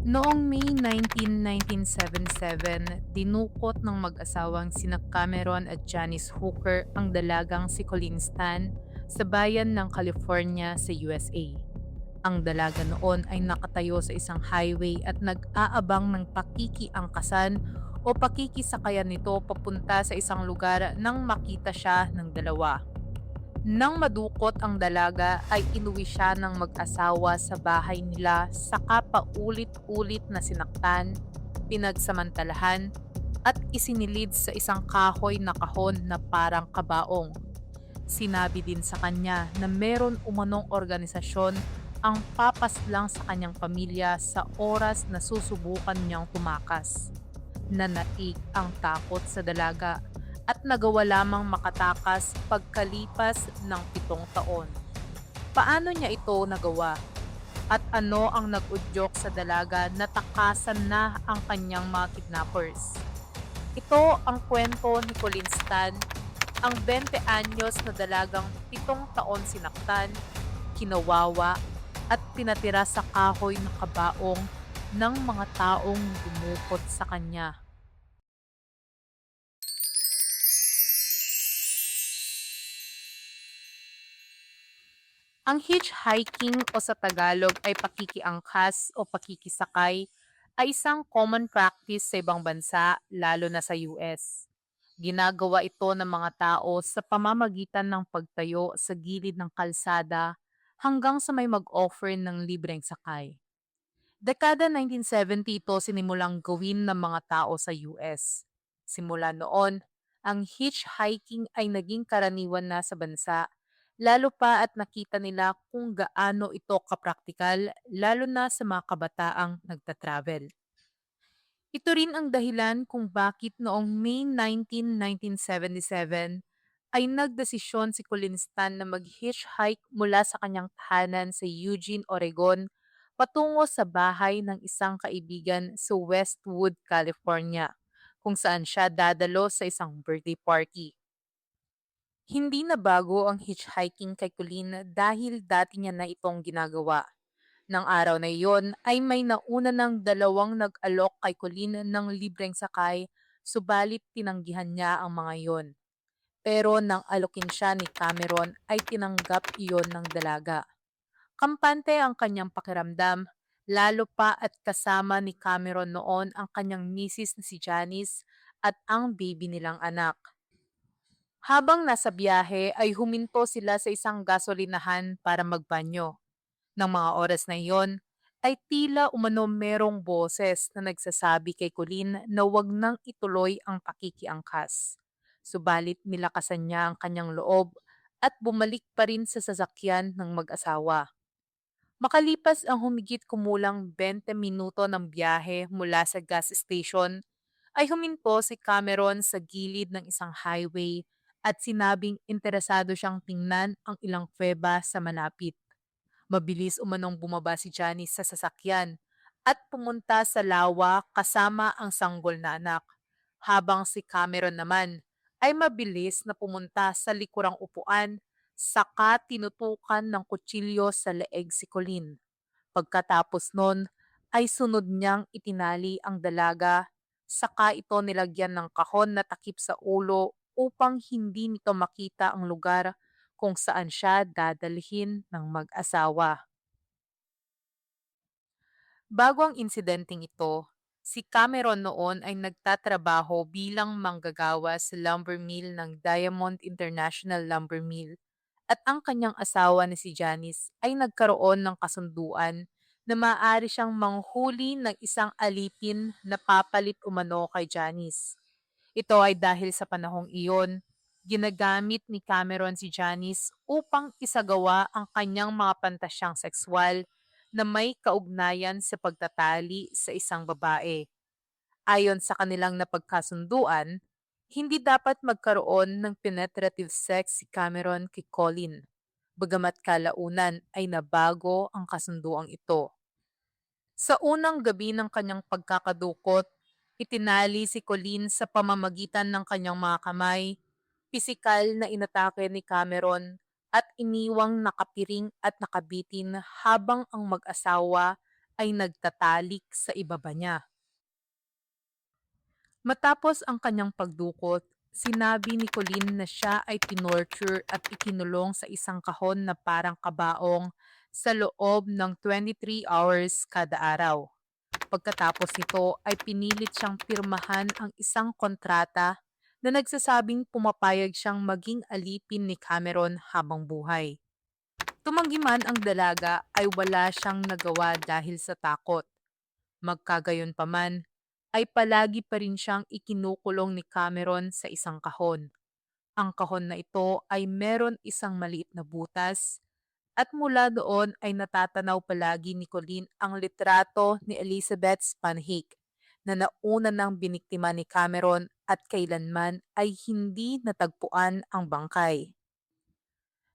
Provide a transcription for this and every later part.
Noong May 19, 1977, dinukot ng mag-asawang sina Cameron at Janice Hooker ang dalagang si Colleen Stan sa bayan ng California sa USA. Ang dalaga noon ay nakatayo sa isang highway at nag-aabang ng pakikiangkasan o pakikisakayan nito papunta sa isang lugar nang makita siya ng dalawa. Nang madukot ang dalaga ay inuwi siya ng mag-asawa sa bahay nila saka paulit-ulit na sinaktan, pinagsamantalahan at isinilid sa isang kahoy na kahon na parang kabaong. Sinabi din sa kanya na meron umanong organisasyon ang papaslang sa kanyang pamilya sa oras na susubukan niyang tumakas. Nanaig ang takot sa dalaga at nagawa lamang makatakas pagkalipas ng 7 taon. Paano niya ito nagawa? At ano ang nag-udyok sa dalaga na takasan na ang kanyang mga kidnappers? Ito ang kwento ni Colin Stan, ang 20 anyos na dalagang 7 taon sinaktan, kinawawa at pinatira sa kahoy na kabaong ng mga taong dumukot sa kanya. Ang hitchhiking o sa Tagalog ay pakikiangkas o pakikisakay ay isang common practice sa ibang bansa, lalo na sa US. Ginagawa ito ng mga tao sa pamamagitan ng pagtayo sa gilid ng kalsada hanggang sa may mag-offer ng libreng sakay. Dekada 1970 ito sinimulang gawin ng mga tao sa US. Simula noon, ang hitchhiking ay naging karaniwan na sa bansa, lalo pa at nakita nila kung gaano ito kapraktikal, lalo na sa mga kabataang nagtatravel. Ito rin ang dahilan kung bakit noong May 19, 1977 ay nagdesisyon si Colin Stan na mag-hitchhike mula sa kanyang tahanan sa Eugene, Oregon patungo sa bahay ng isang kaibigan sa Westwood, California, kung saan siya dadalo sa isang birthday party. Hindi na bago ang hitchhiking kay Colin dahil dati niya na itong ginagawa. Nang araw na iyon ay may nauna ng dalawang nag-alok kay Colleen ng libreng sakay, subalit tinanggihan niya ang mga iyon. Pero nang alokin siya ni Cameron ay tinanggap iyon ng dalaga. Kampante ang kanyang pakiramdam, lalo pa at kasama ni Cameron noon ang kanyang misis na si Janice at ang baby nilang anak. Habang nasa biyahe ay huminto sila sa isang gasolinahan para magbanyo. Ng mga oras na iyon, ay tila umano merong boses na nagsasabi kay Colleen na wag nang ituloy ang pakikiangkas. Subalit nilakasan niya ang kanyang loob at bumalik pa rin sa sasakyan ng mag-asawa. Makalipas ang humigit kumulang 20 minuto ng biyahe mula sa gas station, ay huminto si Cameron sa gilid ng isang highway at sinabing interesado siyang tingnan ang ilang kuweba sa malapit. Mabilis umanong bumaba si Janice sa sasakyan at pumunta sa lawa kasama ang sanggol na anak, habang si Cameron naman ay mabilis na pumunta sa likurang upuan saka tinutukan ng kutsilyo sa leeg si Colleen. Pagkatapos nun ay sunod niyang itinali ang dalaga saka ito nilagyan ng kahon na takip sa ulo upang hindi nito makita ang lugar kung saan siya dadalhin ng mag-asawa. Bago ang insidenteng ito, si Cameron noon ay nagtatrabaho bilang manggagawa sa lumber mill ng Diamond International Lumber Mill at ang kanyang asawa na si Janice ay nagkaroon ng kasunduan na maaari siyang manghuli ng isang alipin na papalit umano kay Janice. Ito ay dahil sa panahong iyon, ginagamit ni Cameron si Janice upang isagawa ang kanyang mga pantasyang sexual na may kaugnayan sa pagtatali sa isang babae. Ayon sa kanilang napagkasunduan, hindi dapat magkaroon ng penetrative sex si Cameron kay Colin, bagamat kalaunan ay nabago ang kasunduang ito. Sa unang gabi ng kanyang pagkakadukot, itinali si Colleen sa pamamagitan ng kanyang mga kamay, pisikal na inatake ni Cameron at iniwang nakapiring at nakabitin habang ang mag-asawa ay nagtatalik sa ibaba niya. Matapos ang kanyang pagdukot, sinabi ni Colleen na siya ay tinorture at ikinulong sa isang kahon na parang kabaong sa loob ng 23 hours kada araw. Pagkatapos nito ay pinilit siyang pirmahan ang isang kontrata na nagsasabing pumapayag siyang maging alipin ni Cameron habang buhay. Tumanggi man ang dalaga ay wala siyang nagawa dahil sa takot. Magkagayunpaman, ay palagi pa rin siyang ikinukulong ni Cameron sa isang kahon. Ang kahon na ito ay meron isang maliit na butas at mula doon ay natatanaw palagi ni Colleen ang litrato ni Elizabeth Spanhik na nauna ng biniktima ni Cameron at kailanman ay hindi natagpuan ang bangkay.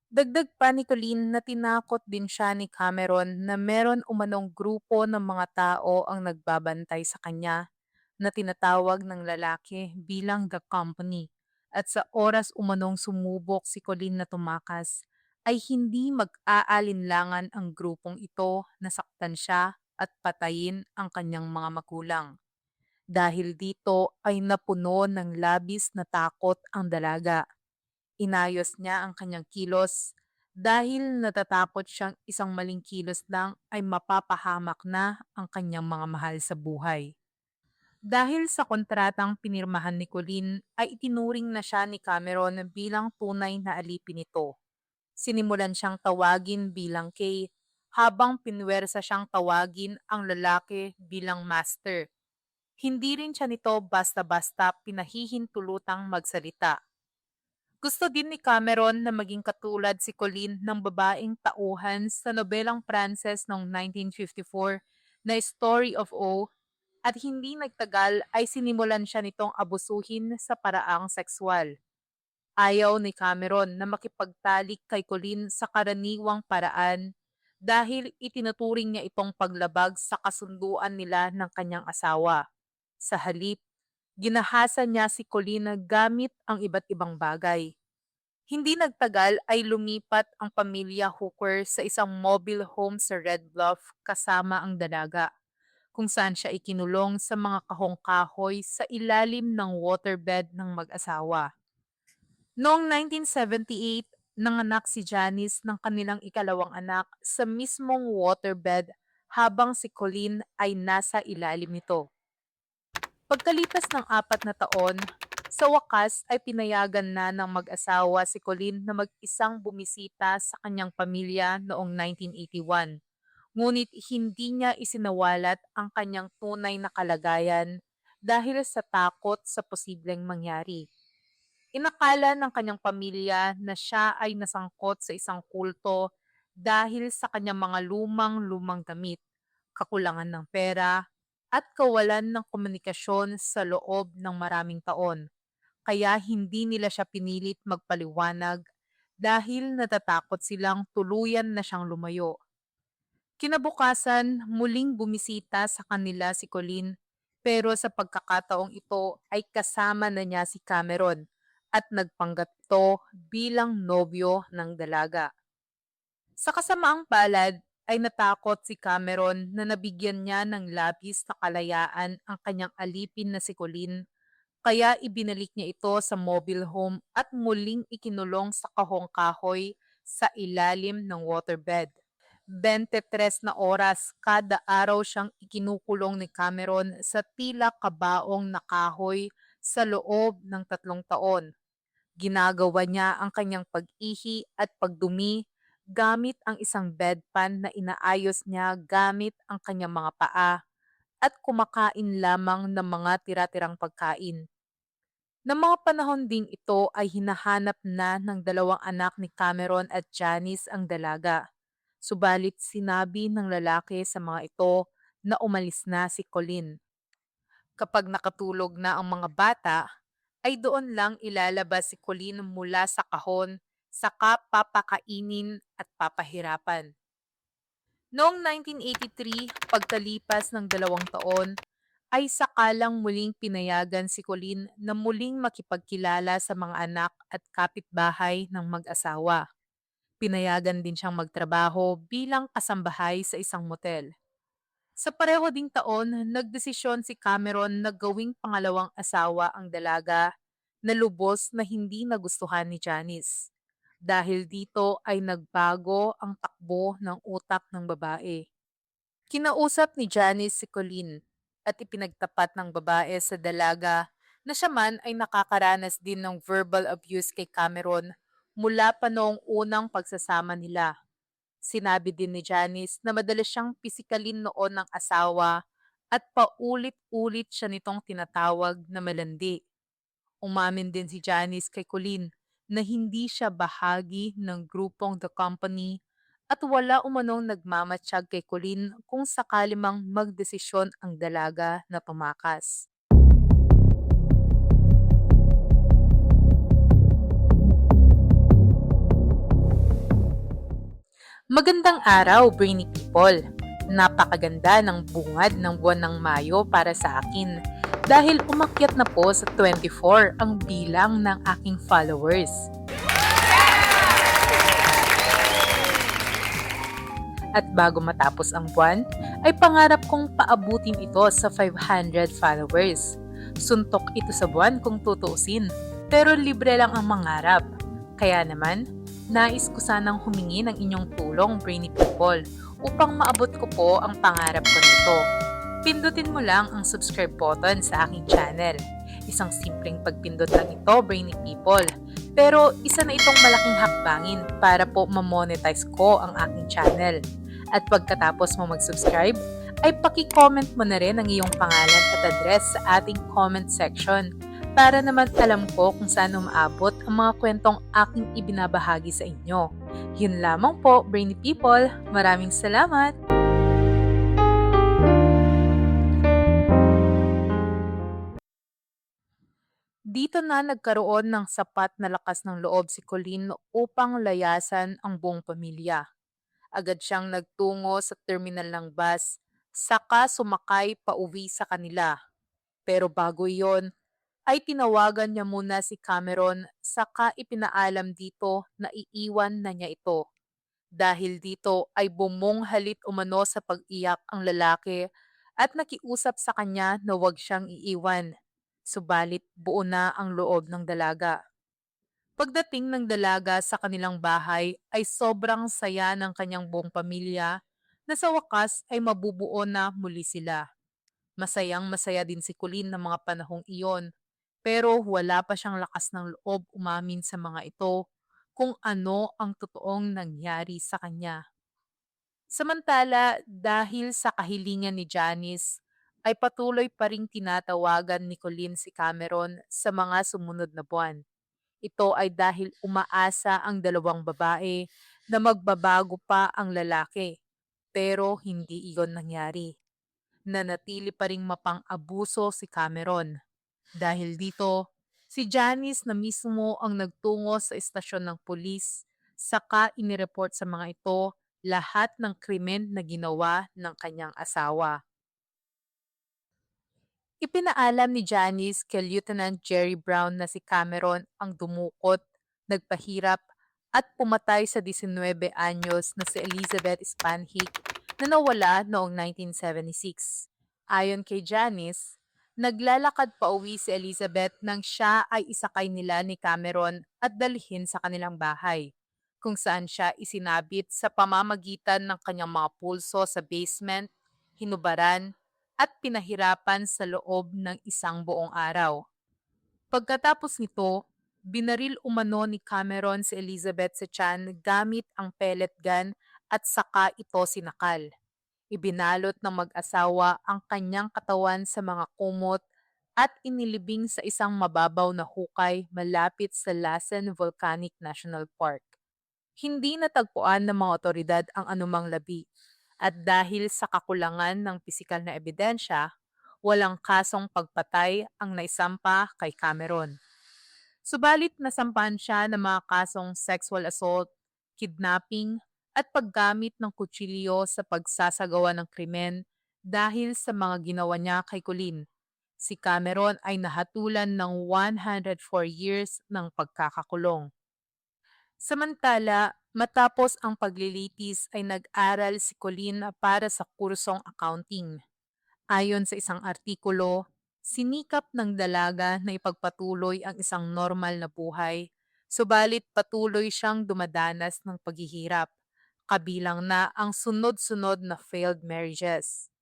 Dagdag pa ni Colleen na tinakot din siya ni Cameron na meron umanong grupo ng mga tao ang nagbabantay sa kanya na tinatawag ng lalaki bilang The Company at sa oras umanong sumubok si Colleen na tumakas ay hindi mag-aalinlangan ang grupong ito na saktan siya at patayin ang kanyang mga magulang. Dahil dito ay napuno ng labis na takot ang dalaga. Inayos niya ang kanyang kilos dahil natatakot siyang isang maling kilos lang ay mapapahamak na ang kanyang mga mahal sa buhay. Dahil sa kontratang pinirmahan ni Colleen ay itinuring na siya ni Cameron bilang tunay na alipin nito. Sinimulan siyang tawagin bilang Kay habang pinwersa siyang tawagin ang lalaki bilang master. Hindi rin siya nito basta-basta pinahihintulutang magsalita. Gusto din ni Cameron na maging katulad si Colleen ng babaeng tauhan sa nobelang Pranses noong 1954 na Story of O at hindi nagtagal ay sinimulan siya nitong abusuhin sa paraang sexual. Ayaw ni Cameron na makipagtalik kay Colleen sa karaniwang paraan dahil itinuturing niya itong paglabag sa kasunduan nila ng kanyang asawa. Sa halip, ginahasa niya si Colleen gamit ang iba't ibang bagay. Hindi nagtagal ay lumipat ang pamilya Hooker sa isang mobile home sa Red Bluff kasama ang dalaga, kung saan siya ikinulong sa mga kahong-kahoy sa ilalim ng waterbed ng mag-asawa. Noong 1978, nanganak si Janice ng kanilang ikalawang anak sa mismong waterbed habang si Colleen ay nasa ilalim nito. Pagkalipas ng 4 na taon, sa wakas ay pinayagan na ng mag-asawa si Colleen na mag-isang bumisita sa kanyang pamilya noong 1981. Ngunit hindi niya isinawalat ang kanyang tunay na kalagayan dahil sa takot sa posibleng mangyari. Inakala ng kanyang pamilya na siya ay nasangkot sa isang kulto dahil sa kanyang mga lumang-lumang damit, kakulangan ng pera, at kawalan ng komunikasyon sa loob ng maraming taon. Kaya hindi nila siya pinilit magpaliwanag dahil natatakot silang tuluyan na siyang lumayo. Kinabukasan, muling bumisita sa kanila si Colleen pero sa pagkakataong ito ay kasama na niya si Cameron at nagpanggap ito bilang nobyo ng dalaga. Sa kasamaang palad ay natakot si Cameron na nabigyan niya ng labis na kalayaan ang kanyang alipin na si Colleen kaya ibinalik niya ito sa mobile home at muling ikinulong sa kahong-kahoy sa ilalim ng waterbed. 23 na oras kada araw siyang ikinukulong ni Cameron sa tila kabaong na kahoy sa loob ng 3 taon. Ginagawa niya ang kanyang pag-ihi at pagdumi gamit ang isang bedpan na inaayos niya gamit ang kanyang mga paa at kumakain lamang ng mga tira-tirang pagkain. Ng mga panahon ding ito ay hinahanap na ng dalawang anak ni Cameron at Janice ang dalaga. Subalit sinabi ng lalaki sa mga ito na umalis na si Colleen. Kapag nakatulog na ang mga bata, ay doon lang ilalabas si Colleen mula sa kahon, saka papakainin at papahirapan. Noong 1983, pagkalipas ng 2 taon, ay sakalang muling pinayagan si Colleen na muling makipagkilala sa mga anak at kapitbahay ng mag-asawa. Pinayagan din siyang magtrabaho bilang kasambahay sa isang motel. Sa pareho ding taon, nagdesisyon si Cameron na gawing pangalawang asawa ang dalaga na lubos na hindi nagustuhan ni Janice. Dahil dito ay nagbago ang takbo ng utak ng babae. Kinausap ni Janice si Colleen at ipinagtapat ng babae sa dalaga na siya man ay nakakaranas din ng verbal abuse kay Cameron mula pa noong unang pagsasama nila. Sinabi din ni Janice na madalas siyang pisikalin noon ng asawa at paulit-ulit siya nitong tinatawag na malandi. Umamin din si Janice kay Colleen na hindi siya bahagi ng grupong The Company at wala umanong nagmamatsyag kay Colleen kung sakali mang magdesisyon ang dalaga na tumakas. Magandang araw, Brainy People! Napakaganda ng bungad ng buwan ng Mayo para sa akin dahil umakyat na po sa 24 ang bilang ng aking followers. At bago matapos ang buwan, ay pangarap kong paabutin ito sa 500 followers. Suntok ito sa buwan kung tutuusin, pero libre lang ang mangarap. Kaya naman, nais ko sanang humingi ng inyong tulong, Brainy People, upang maabot ko po ang pangarap ko nito. Pindutin mo lang ang subscribe button sa aking channel. Isang simpleng pagpindot lang ito, Brainy People. Pero isa na itong malaking hakbangin para po ma-monetize ko ang aking channel. At pagkatapos mo mag-subscribe, ay paki-comment mo na rin ang iyong pangalan at address sa ating comment section para naman alam ko kung saan umaabot ang mga kwentong aking ibinabahagi sa inyo. Yun lamang po, Brainy People. Maraming salamat! Dito na nagkaroon ng sapat na lakas ng loob si Colleen upang layasan ang buong pamilya. Agad siyang nagtungo sa terminal ng bus, saka sumakay pauwi sa kanila. Pero bago iyon, ay tinawagan niya muna si Cameron saka ipinaalam dito na iiwan na niya ito. Dahil dito ay bumunghalit umano sa pag-iyak ang lalaki at nakiusap sa kanya na huwag siyang iiwan. Subalit buo na ang loob ng dalaga. Pagdating ng dalaga sa kanilang bahay ay sobrang saya ng kanyang buong pamilya na sa wakas ay mabubuo na muli sila. Masayang masaya din si Colleen ng mga panahong iyon, pero wala pa siyang lakas ng loob umamin sa mga ito kung ano ang totoong nangyari sa kanya. Samantala, dahil sa kahilingan ni Janice, ay patuloy pa ring tinatawagan ni Colleen si Cameron sa mga sumunod na buwan. Ito ay dahil umaasa ang dalawang babae na magbabago pa ang lalaki. Pero hindi iyon nangyari. Nanatili pa ring mapang-abuso si Cameron. Dahil dito, si Janice na mismo ang nagtungo sa istasyon ng pulis, saka inireport sa mga ito lahat ng krimen na ginawa ng kanyang asawa. Ipinaalam ni Janice kay Lieutenant Jerry Brown na si Cameron ang dumukot, nagpahirap at pumatay sa 19 anyos na si Elizabeth Spanhik na nawala noong 1976. Ayon kay Janice, naglalakad pa uwi si Elizabeth nang siya ay isakay nila ni Cameron at dalhin sa kanilang bahay, kung saan siya isinabit sa pamamagitan ng kanyang mga pulso sa basement, hinubaran, at pinahirapan sa loob ng isang buong araw. Pagkatapos nito, binaril umano ni Cameron si Elizabeth sa tiyan gamit ang pellet gun at saka ito sinakal. Ibinalot ng mag-asawa ang kanyang katawan sa mga kumot at inilibing sa isang mababaw na hukay malapit sa Lassen Volcanic National Park. Hindi natagpuan ng mga otoridad ang anumang labi at dahil sa kakulangan ng pisikal na ebidensya, walang kasong pagpatay ang naisampa kay Cameron. Subalit nasampahan siya ng mga kasong sexual assault, kidnapping at paggamit ng kutsilyo sa pagsasagawa ng krimen dahil sa mga ginawa niya kay Colleen. Si Cameron ay nahatulan ng 104 years ng pagkakakulong. Samantala, Matapos ang paglilitis ay nag-aral si Colleen para sa kursong accounting. Ayon sa isang artikulo, sinikap ng dalaga na ipagpatuloy ang isang normal na buhay, subalit patuloy siyang dumadanas ng paghihirap, kabilang na ang sunod-sunod na failed marriages.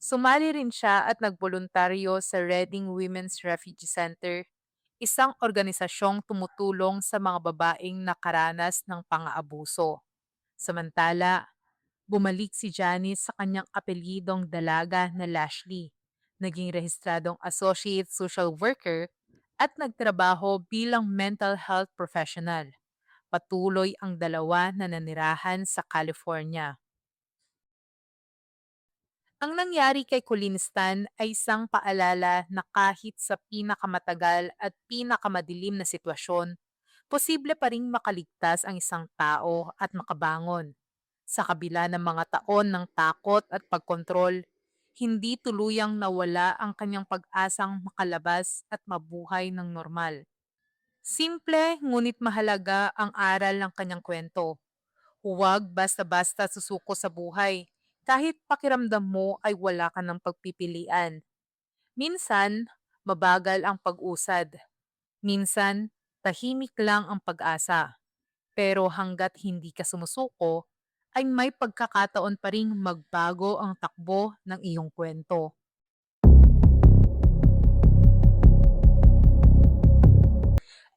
Sumali rin siya at nagboluntaryo sa Reading Women's Refugee Center, isang organisasyong tumutulong sa mga babaeng nakaranas ng pang-aabuso. Samantala, bumalik si Janice sa kanyang apelyidong dalaga na Lashley, naging rehistradong associate social worker at nagtrabaho bilang mental health professional. Patuloy ang dalawa na nanirahan sa California. Ang nangyari kay Kulinstan ay isang paalala na kahit sa pinakamatagal at pinakamadilim na sitwasyon, posible pa ring makaligtas ang isang tao at makabangon. Sa kabila ng mga taon ng takot at pagkontrol, hindi tuluyang nawala ang kanyang pag-asang makalabas at mabuhay ng normal. Simple ngunit mahalaga ang aral ng kanyang kwento. Huwag basta-basta susuko sa buhay, kahit pakiramdam mo ay wala ka ng pagpipilian. Minsan, mabagal ang pag-usad. Minsan, tahimik lang ang pag-asa. Pero hanggat hindi ka sumusuko, ay may pagkakataon pa ring magbago ang takbo ng iyong kwento.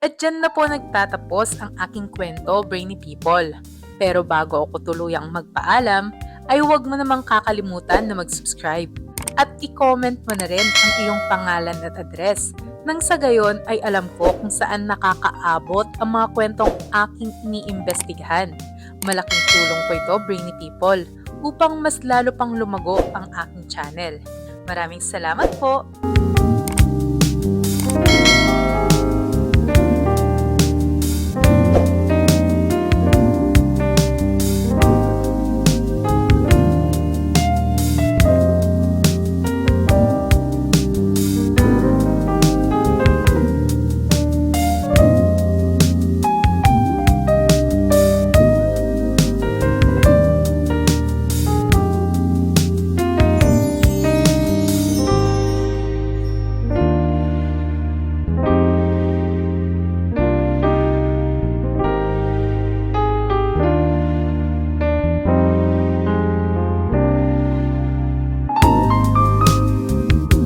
At dyan na po nagtatapos ang aking kwento, Brainy People. Pero bago ako tuluyang magpaalam, ay huwag mo namang kakalimutan na mag-subscribe. At i-comment mo na rin ang iyong pangalan at address. Nang sa gayon ay alam ko kung saan nakakaabot ang mga kwentong aking iniimbestigahan. Malaking tulong po ito, Brainy People, upang mas lalo pang lumago ang aking channel. Maraming salamat po!